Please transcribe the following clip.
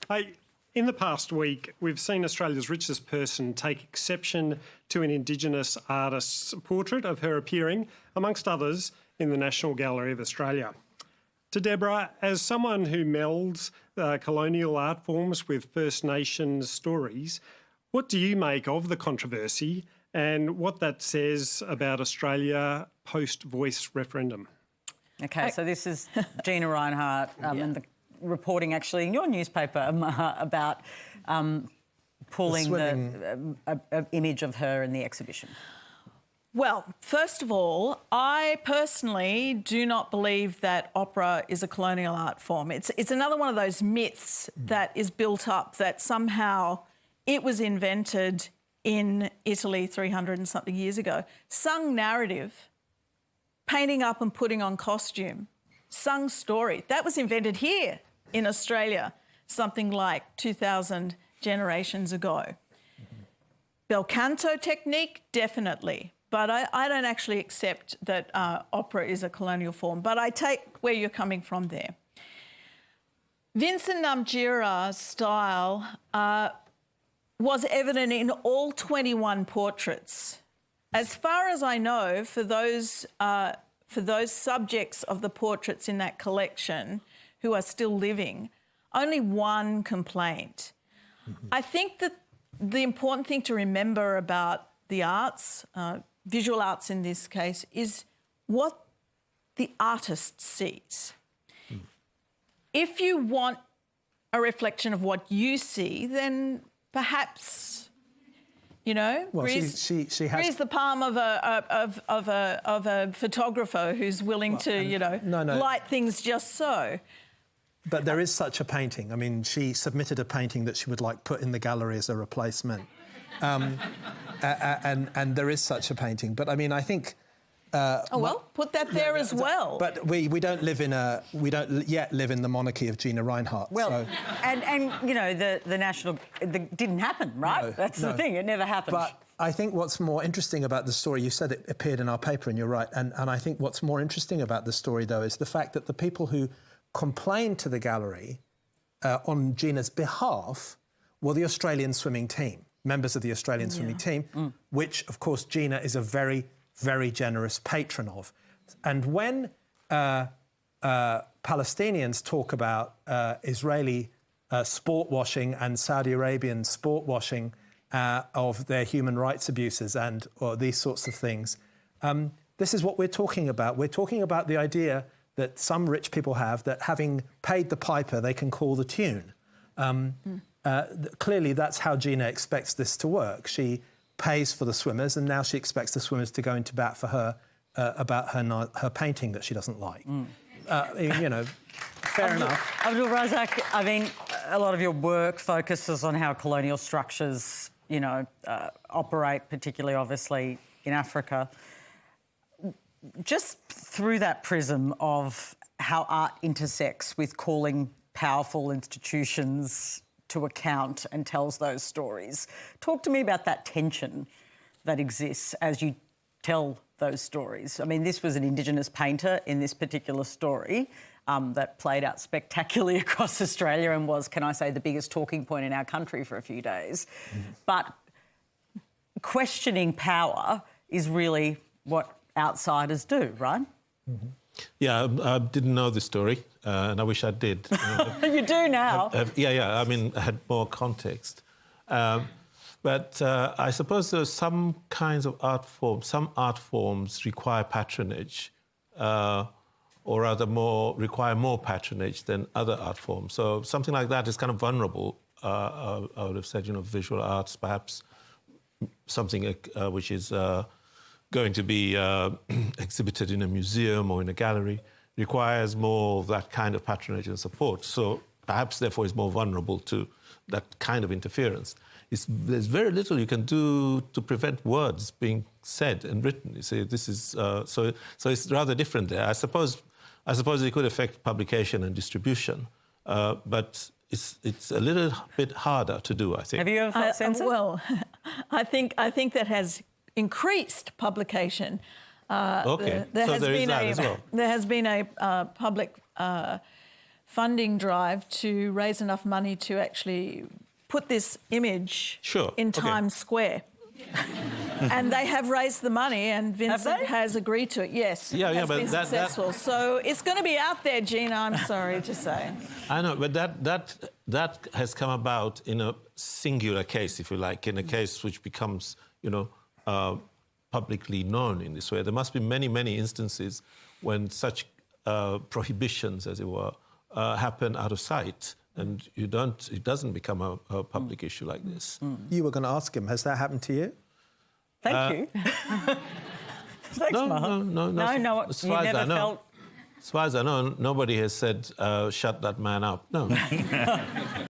Hey, in the past week, we've seen Australia's richest person take exception to an Indigenous artist's portrait of her appearing, amongst others, in the National Gallery of Australia. To Deborah, as someone who melds colonial art forms with First Nations stories, what do you make of the controversy and what that says about Australia post-voice referendum? Okay, so this is Gina Rinehart and the reporting actually in your newspaper, Maher, about pulling the image of her in the exhibition. Well, first of all, I personally do not believe that opera is a colonial art form. It's another one of those myths that is built up that somehow it was invented in Italy 300 and something years ago. Sung narrative, painting up and putting on costume, sung story, that was invented here in Australia something like 2,000 generations ago. Bel canto technique, definitely. But I don't actually accept that opera is a colonial form, but I take where you're coming from there. Vincent Namgira's style was evident in all 21 portraits. As far as I know, for those subjects of the portraits in that collection who are still living, only one complaint. I think that the important thing to remember about the arts, visual arts in this case, is what the artist sees. If you want a reflection of what you see, then perhaps, you know, well, grease the palm of a photographer who's willing to, light things just so. But there is such a painting. I mean, she submitted a painting that she would like put in the gallery as a replacement. And there is such a painting. But I mean, I think... put that there as well. But we don't yet live in the monarchy of Gina Rinehart. Well, so. and you know, it didn't happen, right? No, That's the thing, it never happened. But I think what's more interesting about the story, you said it appeared in our paper, and you're right, and I think what's more interesting about the story, though, is the fact that the people who complained to the gallery on Gina's behalf were the Australian swimming team, members of the Australian swimming team, which, of course, Gina is a very, very generous patron of. And when Palestinians talk about Israeli sport washing and Saudi Arabian sport washing of their human rights abuses or these sorts of things, this is what we're talking about. We're talking about the idea that some rich people have, that having paid the piper, they can call the tune. Clearly, that's how Gina expects this to work. She pays for the swimmers, and now she expects the swimmers to go into bat for her about her painting that she doesn't like. You know, fair enough. Abdulrazak, I mean, a lot of your work focuses on how colonial structures, you know, operate, particularly, obviously, in Africa. Just through that prism of how art intersects with calling powerful institutions to account and tells those stories. Talk to me about that tension that exists as you tell those stories. I mean, this was an Indigenous painter in this particular story that played out spectacularly across Australia and was, can I say, the biggest talking point in our country for a few days. But questioning power is really what outsiders do, right? Yeah, I didn't know the story, and I wish I did. You do now. Yeah. I mean, I had more context. But I suppose there's some kinds of art forms. Some art forms require patronage, or rather require more patronage than other art forms. So something like that is kind of vulnerable. I would have said, you know, visual arts, perhaps something which is going to be exhibited in a museum or in a gallery requires more of that kind of patronage and support. So perhaps, therefore, is more vulnerable to that kind of interference. There's very little you can do to prevent words being said and written. You see, this is so it's rather different there. I suppose it could affect publication and distribution, but it's a little bit harder to do, I think. Have you ever felt censored? Well, I think that has increased publication. Okay, so there is that as well. There has been a public funding drive to raise enough money to actually put this image in Times Square. And they have raised the money, and Vincent has agreed to it. Yes, has been successful. So it's going to be out there, Gina. I'm sorry to say. I know, but that has come about in a singular case, if you like, in a case which becomes, publicly known in this way. There must be many, many instances when such prohibitions, as it were, happen out of sight, and it doesn't become a public issue like this. You were going to ask him, has that happened to you? Thank you. Thanks, Maher. No. As far as I know, nobody has said, shut that man up. No.